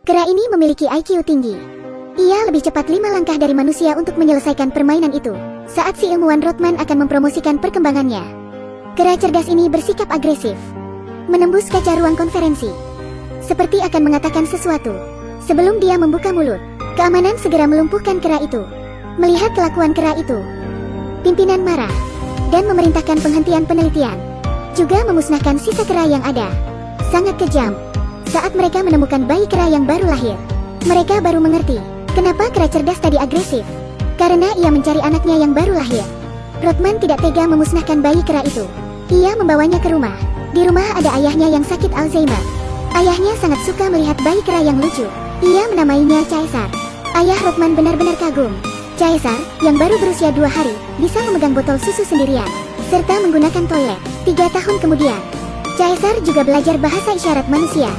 Kera ini memiliki IQ tinggi. Ia lebih cepat 5 langkah dari manusia untuk menyelesaikan permainan itu. Saat si ilmuwan Rothman akan mempromosikan perkembangannya, kera cerdas ini bersikap agresif, menembus kaca ruang konferensi, seperti akan mengatakan sesuatu. Sebelum dia membuka mulut, keamanan segera melumpuhkan kera itu. Melihat kelakuan kera itu, pimpinan marah dan memerintahkan penghentian penelitian, juga memusnahkan sisa kera yang ada. Sangat kejam. Saat mereka menemukan bayi kera yang baru lahir, mereka baru mengerti kenapa kera cerdas tadi agresif. Karena ia mencari anaknya yang baru lahir. Rothman tidak tega memusnahkan bayi kera itu. Ia membawanya ke rumah. Di rumah ada ayahnya yang sakit Alzheimer. Ayahnya sangat suka melihat bayi kera yang lucu. Ia menamainya Caesar. Ayah Rothman benar-benar kagum. Caesar, yang baru berusia 2 hari, bisa memegang botol susu sendirian, serta menggunakan toilet. 3 tahun kemudian, Caesar juga belajar bahasa isyarat manusia.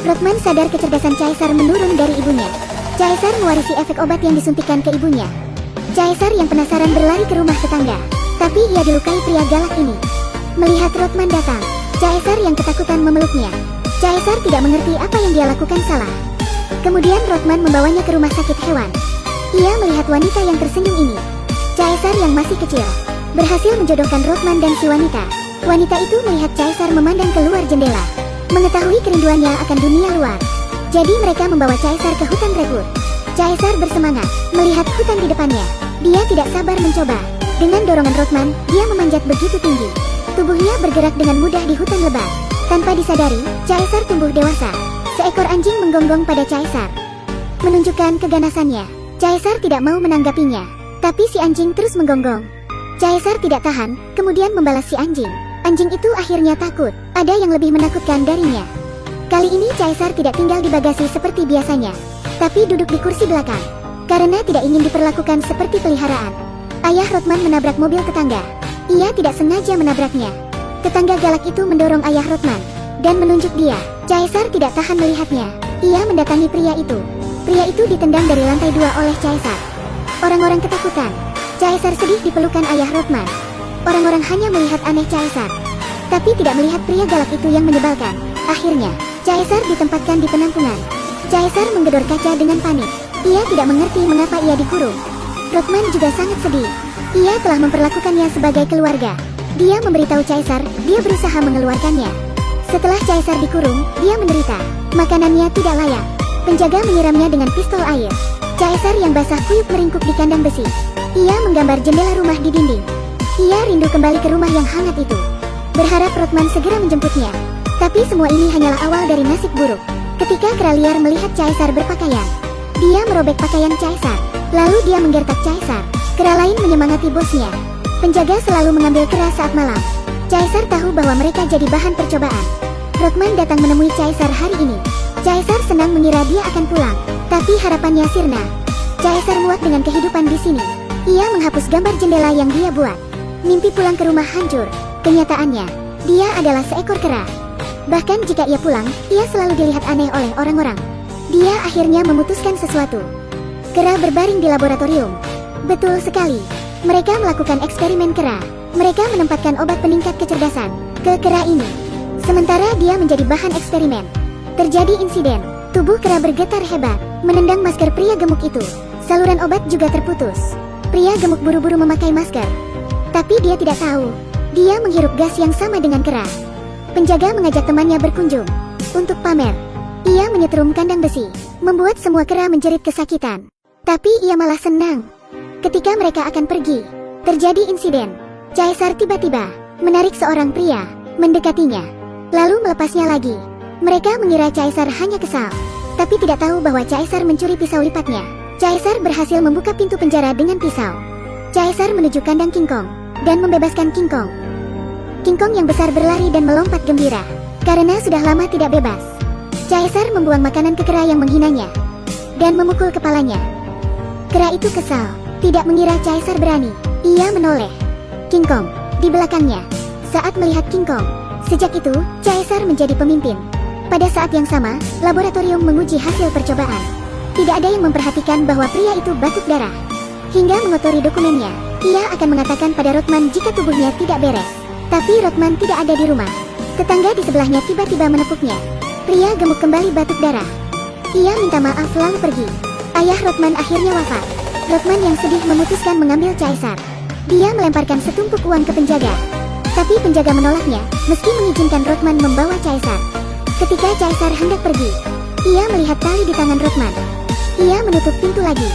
Rothman sadar kecerdasan Caesar menurun dari ibunya. Caesar mewarisi efek obat yang disuntikan ke ibunya. Caesar yang penasaran berlari ke rumah tetangga, tapi ia dilukai pria galak ini. Melihat Rothman datang, Caesar yang ketakutan memeluknya. Caesar tidak mengerti apa yang dia lakukan salah. Kemudian Rothman membawanya ke rumah sakit hewan. Ia melihat wanita yang tersenyum ini. Caesar yang masih kecil berhasil menjodohkan Rothman dan si wanita. Wanita itu melihat Caesar memandang keluar jendela, mengetahui kerinduannya akan dunia luar. Jadi mereka membawa Caesar ke hutan redwood. Caesar bersemangat melihat hutan di depannya. Dia tidak sabar mencoba. Dengan dorongan Rothman, dia memanjat begitu tinggi. Tubuhnya bergerak dengan mudah di hutan lebat. Tanpa disadari, Caesar tumbuh dewasa. Seekor anjing menggonggong pada Caesar, menunjukkan keganasannya. Caesar tidak mau menanggapinya, tapi si anjing terus menggonggong. Caesar tidak tahan, kemudian membalas si anjing. Anjing itu akhirnya takut. Ada yang lebih menakutkan darinya. Kali ini Caesar tidak tinggal di bagasi seperti biasanya, tapi duduk di kursi belakang, karena tidak ingin diperlakukan seperti peliharaan. Ayah Rothman menabrak mobil tetangga. Ia tidak sengaja menabraknya. Tetangga galak itu mendorong ayah Rothman dan menunjuk dia. Caesar tidak tahan melihatnya. Ia mendatangi pria itu. Pria itu ditendang dari lantai 2 oleh Caesar. Orang-orang ketakutan. Caesar sedih di pelukan ayah Rothman. Orang-orang hanya melihat aneh Caesar, tapi tidak melihat pria galak itu yang menyebalkan. Akhirnya, Caesar ditempatkan di penampungan. Caesar menggedor kaca dengan panik. Ia tidak mengerti mengapa ia dikurung. Rothman juga sangat sedih. Ia telah memperlakukannya sebagai keluarga. Dia memberitahu Caesar, dia berusaha mengeluarkannya. Setelah Caesar dikurung, dia menderita. Makanannya tidak layak. Penjaga menyiramnya dengan pistol air. Caesar yang basah kuyup meringkuk di kandang besi. Ia menggambar jendela rumah di dinding. Ia rindu kembali ke rumah yang hangat itu. Berharap Rothman segera menjemputnya. Tapi semua ini hanyalah awal dari nasib buruk. Ketika kera liar melihat Caesar berpakaian, dia merobek pakaian Caesar. Lalu dia menggertak Caesar. Kera lain menyemangati bosnya. Penjaga selalu mengambil kera saat malam. Caesar tahu bahwa mereka jadi bahan percobaan. Rothman datang menemui Caesar hari ini. Caesar senang mengira dia akan pulang, tapi harapannya sirna. Caesar muak dengan kehidupan di sini. Ia menghapus gambar jendela yang dia buat. Mimpi pulang ke rumah hancur. Kenyataannya, dia adalah seekor kera. Bahkan jika ia pulang, ia selalu dilihat aneh oleh orang-orang. Dia akhirnya memutuskan sesuatu. Kera berbaring di laboratorium. Betul sekali. Mereka melakukan eksperimen kera. Mereka menempatkan obat peningkat kecerdasan ke kera ini. Sementara dia menjadi bahan eksperimen, terjadi insiden. Tubuh kera bergetar hebat, menendang masker pria gemuk itu. Saluran obat juga terputus. Pria gemuk buru-buru memakai masker, tapi dia tidak tahu. Dia menghirup gas yang sama dengan kera. Penjaga mengajak temannya berkunjung untuk pamer. Ia menyetrum kandang besi, membuat semua kera menjerit kesakitan. Tapi ia malah senang. Ketika mereka akan pergi, terjadi insiden. Caesar tiba-tiba menarik seorang pria, mendekatinya, lalu melepasnya lagi. Mereka mengira Caesar hanya kesal, tapi tidak tahu bahwa Caesar mencuri pisau lipatnya. Caesar berhasil membuka pintu penjara dengan pisau. Caesar menuju kandang King Kong dan membebaskan King Kong. King Kong yang besar berlari dan melompat gembira, karena sudah lama tidak bebas. Caesar membuang makanan ke kera yang menghinanya, dan memukul kepalanya. Kera itu kesal, tidak mengira Caesar berani. Ia menoleh King Kong di belakangnya. Saat melihat King Kong, sejak itu, Caesar menjadi pemimpin. Pada saat yang sama, laboratorium menguji hasil percobaan. Tidak ada yang memperhatikan bahwa pria itu batuk darah, hingga mengotori dokumennya. Ia akan mengatakan pada Rothman jika tubuhnya tidak beres. Tapi Rothman tidak ada di rumah. Tetangga di sebelahnya tiba-tiba menepuknya. Pria gemuk kembali batuk darah. Ia minta maaf lalu pergi. Ayah Rothman akhirnya wafat. Rothman yang sedih memutuskan mengambil Caesar. Dia melemparkan setumpuk uang ke penjaga. Tapi penjaga menolaknya, meski mengizinkan Rothman membawa Caesar. Ketika Caesar hendak pergi, ia melihat tali di tangan Rothman. Ia menutup pintu lagi.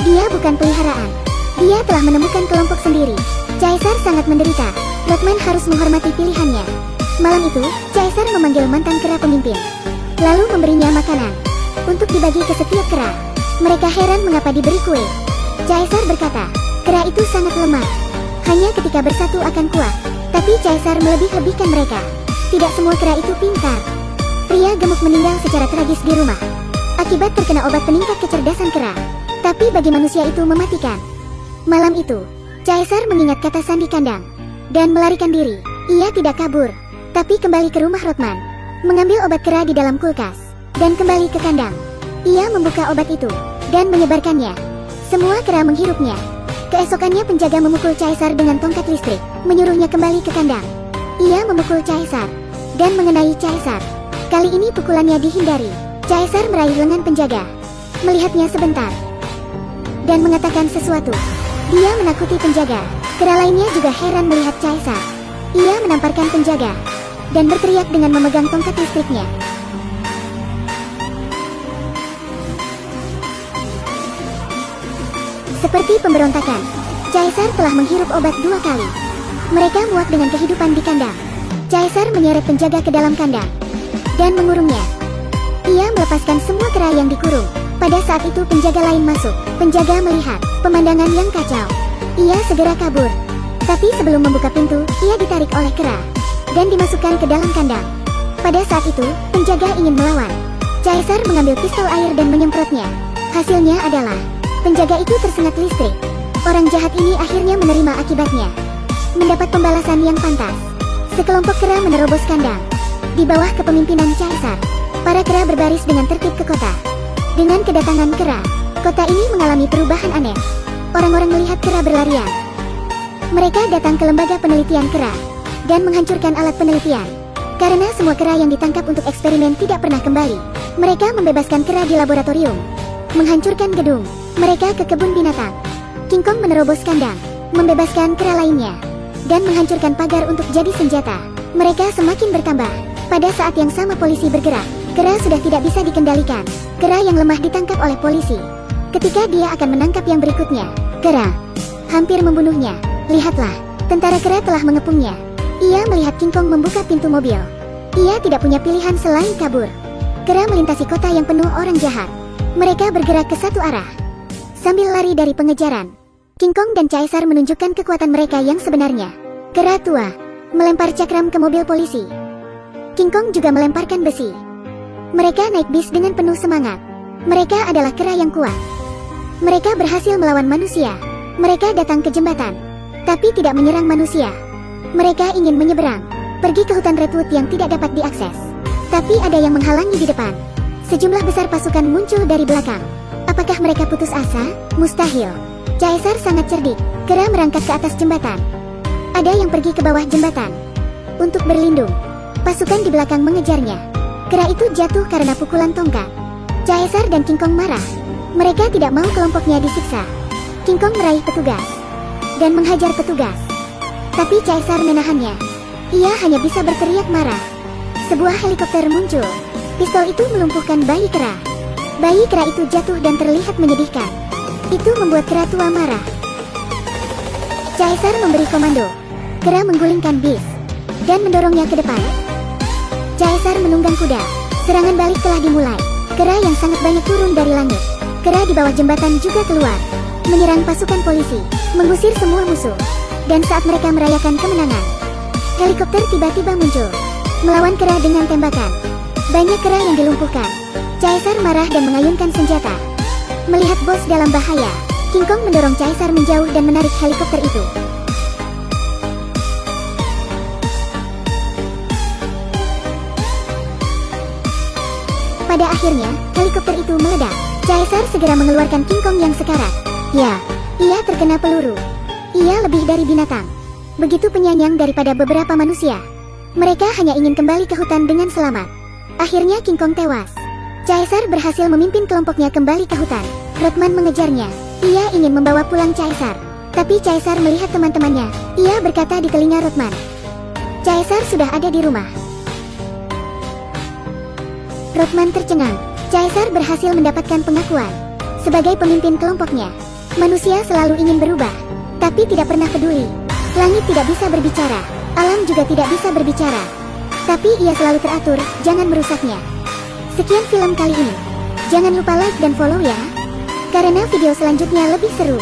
Dia bukan peliharaan. Dia telah menemukan kelompok sendiri. Caesar sangat menderita. Rothman harus menghormati pilihannya. Malam itu, Caesar memanggil mantan kera pemimpin, lalu memberinya makanan untuk dibagi ke setiap kera. Mereka heran mengapa diberi kue. Caesar berkata, kera itu sangat lemah. Hanya ketika bersatu akan kuat. Tapi Caesar melebih-lebihkan mereka. Tidak semua kera itu pintar. Pria gemuk meninggal secara tragis di rumah akibat terkena obat peningkat kecerdasan kera. Tapi bagi manusia itu mematikan. Malam itu, Caesar mengingat kata sandi kandang dan melarikan diri. Ia tidak kabur, tapi kembali ke rumah Rothman, mengambil obat kera di dalam kulkas, dan kembali ke kandang. Ia membuka obat itu, dan menyebarkannya. Semua kera menghirupnya. Keesokannya penjaga memukul Caesar dengan tongkat listrik, menyuruhnya kembali ke kandang. Ia memukul Caesar, dan mengenai Caesar. Kali ini pukulannya dihindari. Caesar meraih lengan penjaga, melihatnya sebentar, dan mengatakan sesuatu. Dia menakuti penjaga. Kera lainnya juga heran melihat Caesar. Ia menamparkan penjaga, dan berteriak dengan memegang tongkat listriknya. Seperti pemberontakan, Caesar telah menghirup obat 2 kali. Mereka muak dengan kehidupan di kandang. Caesar menyeret penjaga ke dalam kandang, dan mengurungnya. Ia melepaskan semua kera yang dikurung. Pada saat itu penjaga lain masuk. Penjaga melihat pemandangan yang kacau. Ia segera kabur. Tapi sebelum membuka pintu, ia ditarik oleh kera, dan dimasukkan ke dalam kandang. Pada saat itu, penjaga ingin melawan. Caesar mengambil pistol air dan menyemprotnya. Hasilnya adalah penjaga itu tersengat listrik. Orang jahat ini akhirnya menerima akibatnya. Mendapat pembalasan yang pantas. Sekelompok kera menerobos kandang. Di bawah kepemimpinan Caesar, para kera berbaris dengan tertib ke kota. Dengan kedatangan kera, kota ini mengalami perubahan aneh. Orang-orang melihat kera berlarian. Mereka datang ke lembaga penelitian kera, dan menghancurkan alat penelitian. Karena semua kera yang ditangkap untuk eksperimen tidak pernah kembali. Mereka membebaskan kera di laboratorium, menghancurkan gedung. Mereka ke kebun binatang. King Kong menerobos kandang, membebaskan kera lainnya, dan menghancurkan pagar untuk jadi senjata. Mereka semakin bertambah. Pada saat yang sama polisi bergerak. Kera sudah tidak bisa dikendalikan. Kera yang lemah ditangkap oleh polisi. Ketika dia akan menangkap yang berikutnya, kera hampir membunuhnya. Lihatlah, tentara kera telah mengepungnya. Ia melihat King Kong membuka pintu mobil. Ia tidak punya pilihan selain kabur. Kera melintasi kota yang penuh orang jahat. Mereka bergerak ke satu arah, sambil lari dari pengejaran. King Kong dan Caesar menunjukkan kekuatan mereka yang sebenarnya. Kera tua melempar cakram ke mobil polisi. King Kong juga melemparkan besi. Mereka naik bis dengan penuh semangat. Mereka adalah kera yang kuat. Mereka berhasil melawan manusia. Mereka datang ke jembatan, tapi tidak menyerang manusia. Mereka ingin menyeberang, pergi ke hutan redwood yang tidak dapat diakses. Tapi ada yang menghalangi di depan. Sejumlah besar pasukan muncul dari belakang. Apakah mereka putus asa? Mustahil. Caesar sangat cerdik. Kera merangkak ke atas jembatan. Ada yang pergi ke bawah jembatan untuk berlindung. Pasukan di belakang mengejarnya. Kera itu jatuh karena pukulan tongkat. Caesar dan King Kong marah. Mereka tidak mau kelompoknya disiksa. King Kong meraih petugas dan menghajar petugas. Tapi Caesar menahannya. Ia hanya bisa berteriak marah. Sebuah helikopter muncul. Pistol itu melumpuhkan bayi kera. Bayi kera itu jatuh dan terlihat menyedihkan. Itu membuat kera tua marah. Caesar memberi komando. Kera menggulingkan bis dan mendorongnya ke depan. Caesar menunggang kuda. Serangan balik telah dimulai. Kera yang sangat banyak turun dari langit. Kera di bawah jembatan juga keluar, menyerang pasukan polisi, mengusir semua musuh. Dan saat mereka merayakan kemenangan, helikopter tiba-tiba muncul, melawan kera dengan tembakan. Banyak kera yang dilumpuhkan. Caesar marah dan mengayunkan senjata. Melihat bos dalam bahaya, King Kong mendorong Caesar menjauh dan menarik helikopter itu. Pada akhirnya, helikopter itu meledak. Caesar segera mengeluarkan King Kong yang sekarat. Ya, ia terkena peluru. Ia lebih dari binatang. Begitu penyayang daripada beberapa manusia. Mereka hanya ingin kembali ke hutan dengan selamat. Akhirnya King Kong tewas. Caesar berhasil memimpin kelompoknya kembali ke hutan. Rothman mengejarnya. Ia ingin membawa pulang Caesar. Tapi Caesar melihat teman-temannya. Ia berkata di telinga Rothman. Caesar sudah ada di rumah. Rothman tercengang. Caesar berhasil mendapatkan pengakuan sebagai pemimpin kelompoknya. Manusia selalu ingin berubah, tapi tidak pernah peduli. Langit tidak bisa berbicara, alam juga tidak bisa berbicara. Tapi ia selalu teratur, jangan merusaknya. Sekian film kali ini. Jangan lupa like dan follow ya, karena video selanjutnya lebih seru.